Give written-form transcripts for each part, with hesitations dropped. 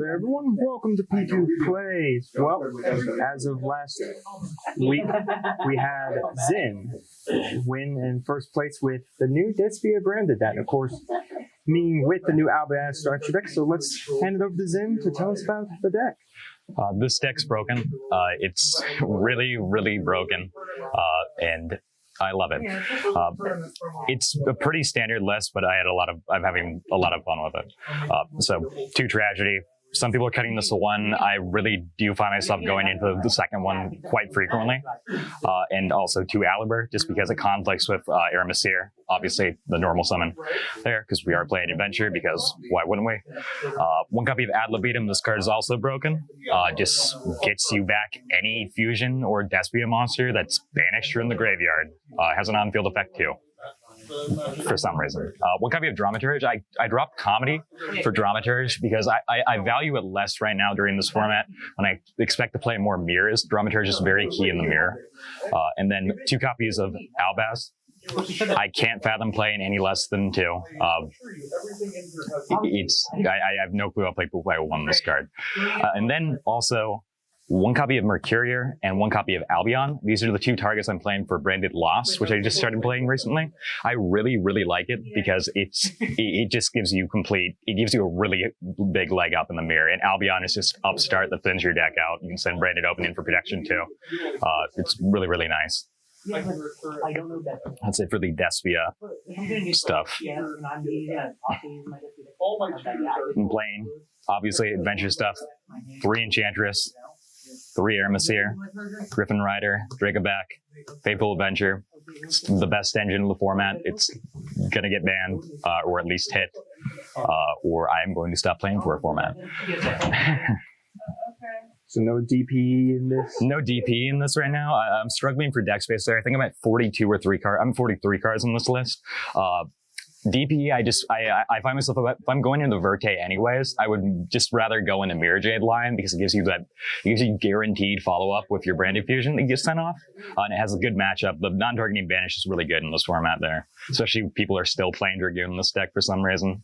there, everyone. Welcome to P2 Plays. Well, as of last week, we had Zin win in first place with the new Despia branded deck. Of course, me with the new Albaz extra deck. So let's hand it over to Zin to tell us about the deck. This deck's broken. It's really, really broken, and I love it. It's a pretty standard list, but I'm having a lot of fun with it. So 2 Tragedy. Some people are cutting this to 1. I really do find myself going into the second one quite frequently. And also 2 Aliber, just because it conflicts with Aaron, obviously the normal summon there, because we are playing Adventure, because why wouldn't we? 1 copy of Ad Libitum. This card is also broken. Just gets you back any fusion or Despia monster that's banished from the graveyard. Has an on-field effect too, for some reason. 1 copy of Dramaturge. I dropped Comedy for Dramaturge because I value it less right now during this format, when I expect to play more mirrors. Dramaturge is very key in the mirror. And then 2 copies of Albaz. I can't fathom playing any less than 2. I have no clue how people play 1 this card. And then also 1 copy of Mercurier and 1 copy of Albion. These are the 2 targets I'm playing for Branded Lost, which I just started playing recently. I really, really like it because it just gives you a really big leg up in the mirror. And Albion is just upstart that thins your deck out. You can send Branded Open in for protection too. It's really, really nice. That's it for the Despia stuff. I'm playing, obviously, Adventure stuff. 3 Enchantress, 3 Aaron, Griffin Rider, Dracoback, Fateful Adventure. It's the best engine in the format. It's going to get banned, or at least hit, or I'm going to stop playing for a format. So no DP in this? No DP in this right now. I'm struggling for deck space there. I think I'm at 42 or 3 cards. I'm 43 cards on this list. DP, I find myself, if I'm going into Verte anyways, I would just rather go into Mirror Jade line, because it gives you guaranteed follow-up with your Branded Fusion that you get sent off. And it has a good matchup. The non-targeting banish is really good in this format there, especially if people are still playing Dragoon in this deck for some reason.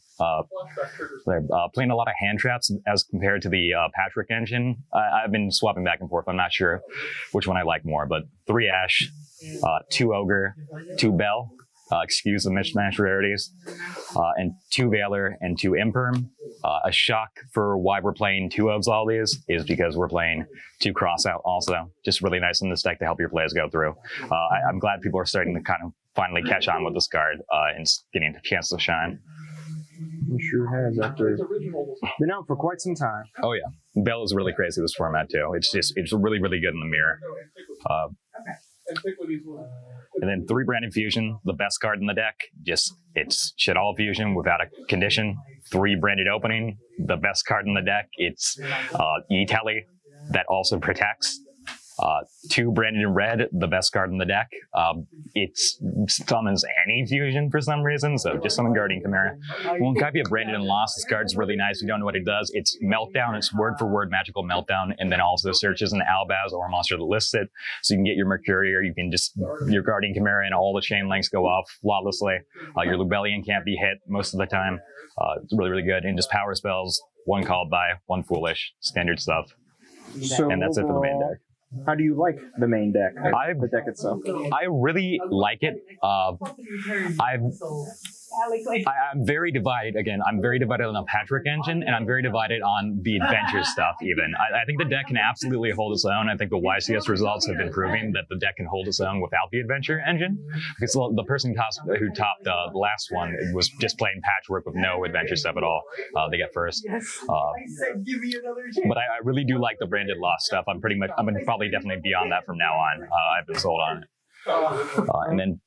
They're playing a lot of hand traps as compared to the Patrick engine. I've been swapping back and forth. I'm not sure which one I like more, but 3 Ash, 2 Ogre, 2 Bell. Excuse the mismatch rarities, and 2 Valor and 2 Imperm. A shock for why we're playing 2 of all these is because we're playing 2 Crossout also. Just really nice in this deck to help your plays go through. I'm glad people are starting to kind of finally catch on with this card and getting a chance to shine. It sure has, after been out for quite some time. Oh yeah, Bell is really crazy this format too. It's really, really good in the mirror. And then 3 Branded Fusion, the best card in the deck. It's shit all fusion without a condition. 3 Branded Opening, the best card in the deck. It's 𝐒𝐏𝐿 that also protects. 2 Branded in red, the best card in the deck. It summons any fusion for some reason, so just summon Guardian Chimera. 1 copy of Branded in Lost. This card's really nice. If you don't know what it does, it's Meltdown. It's word for word magical Meltdown, and then also searches an Albaz or a monster that lists it. So you can get your Mercurier, you can just, your Guardian Chimera, and all the chain links go off flawlessly. Your Lubellion can't be hit most of the time. It's really, really good. And just power spells, 1 Called By, 1 Foolish, standard stuff. So and that's it for the main deck. How do you like the main deck, the deck itself? I really like it. I'm very divided. Again, I'm very divided on the Patrick engine, and I'm very divided on the Adventure stuff even. I think the deck can absolutely hold its own. I think the YCS results have been proving that the deck can hold its own without the Adventure engine. Because the person who topped the last one was just playing Patchwork with no Adventure stuff at all. They got first. But I really do like the Branded Lost stuff. I'm probably definitely be on that from now on. I've been sold on it. And then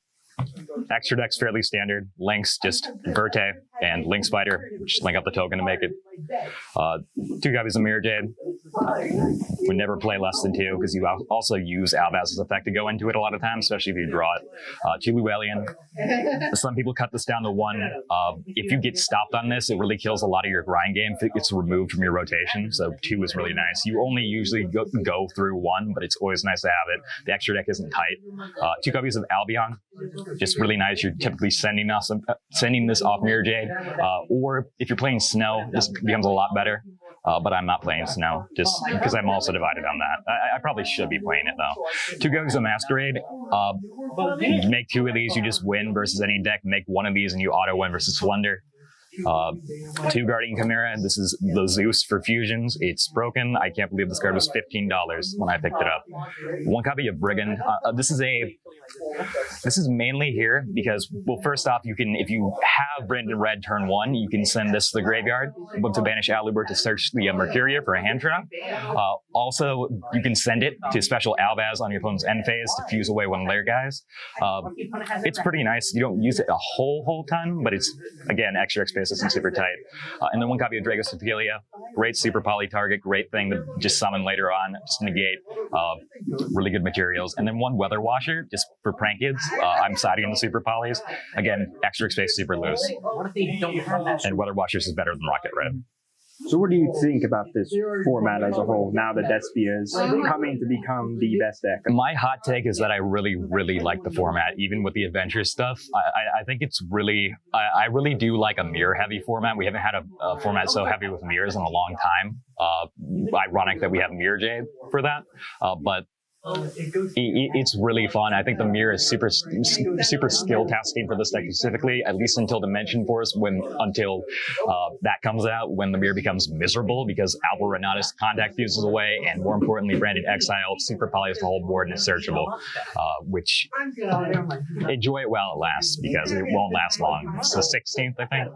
extra deck's fairly standard. Links, just Verte and Link Spider, just link up the token to make it. 2 copies of Mirror Jade. Would never play less than 2, because you also use Albaz's effect to go into it a lot of times, especially if you draw it. 2 Llewellyn. Some people cut this down to 1. If you get stopped on this, it really kills a lot of your grind game if it gets removed from your rotation, so 2 is really nice. You only usually go through 1, but it's always nice to have it. The extra deck isn't tight. 2 copies of Albion. Just really nice. You're typically sending this off Mirror Jade. Or if you're playing Snow, this becomes a lot better. but I'm not playing Snow just because I'm also divided on that. I probably should be playing it though. 2 Ghosts of Masquerade. You make 2 of these, you just win versus any deck. Make 1 of these and you auto win versus Splendor. 2 Guardian Chimera. This is the Zeus for fusions. It's broken. I can't believe this card was $15 when I picked it up. 1 copy of Brigand. This is mainly here because, well, first off, you can, if you have Branded Red turn 1, you can send this to the graveyard to banish Aluber to search the Mercuria for a hand trap. Also, you can send it to special Alvaz on your opponent's end phase to fuse away 1 layer guys. It's pretty nice. You don't use it a whole ton, but it's, again, extra spaces and super tight. And then 1 copy of Dragos Ophelia. Great super poly target, great thing to just summon later on, just negate. Really good materials. And then 1 Weather Washer, just for prank kids. I'm siding the super polys. Again, extra space, super loose. And Weather Washers is better than Rocket Red. So what do you think about this format as a whole, now that Despia is coming to become the best deck? My hot take is that I really like the format, even with the adventure stuff. I think it's really, I really do like a mirror-heavy format. We haven't had a format so heavy with mirrors in a long time. Ironic that we have Mirror Jade for that, but it's really fun. I think the mirror is super skill testing for this deck specifically, at least until Dimension Force, until that comes out, when the mirror becomes miserable because Alpha Renatus contact fuses away, and more importantly, Branded Exile super polys the whole board and is searchable, which enjoy it while it lasts because it won't last long. It's the 16th, I think.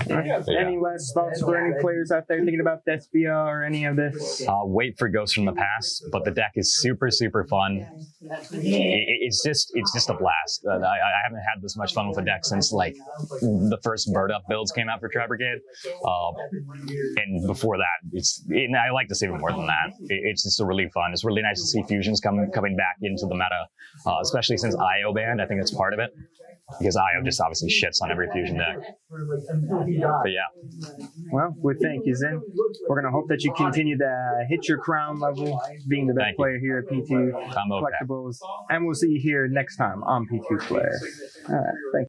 Yeah. Any last thoughts for any players out there thinking about Despia or any of this? Wait for Ghosts from the Past, but the deck is super fun. It's just a blast. I haven't had this much fun with a deck since like the first Bird Up builds came out for Tri Brigade, and before that, I like to see even more than that. It's just really fun. It's really nice to see fusions coming back into the meta, especially since IO banned. I think that's part of it, because IO just obviously shits on every fusion deck. But yeah. Well, we thank you, Zen. We're gonna hope that you continue to hit your crown level, being the best player here at P2 Collectibles, and we'll see you here next time on P2 Player. All right, thank you.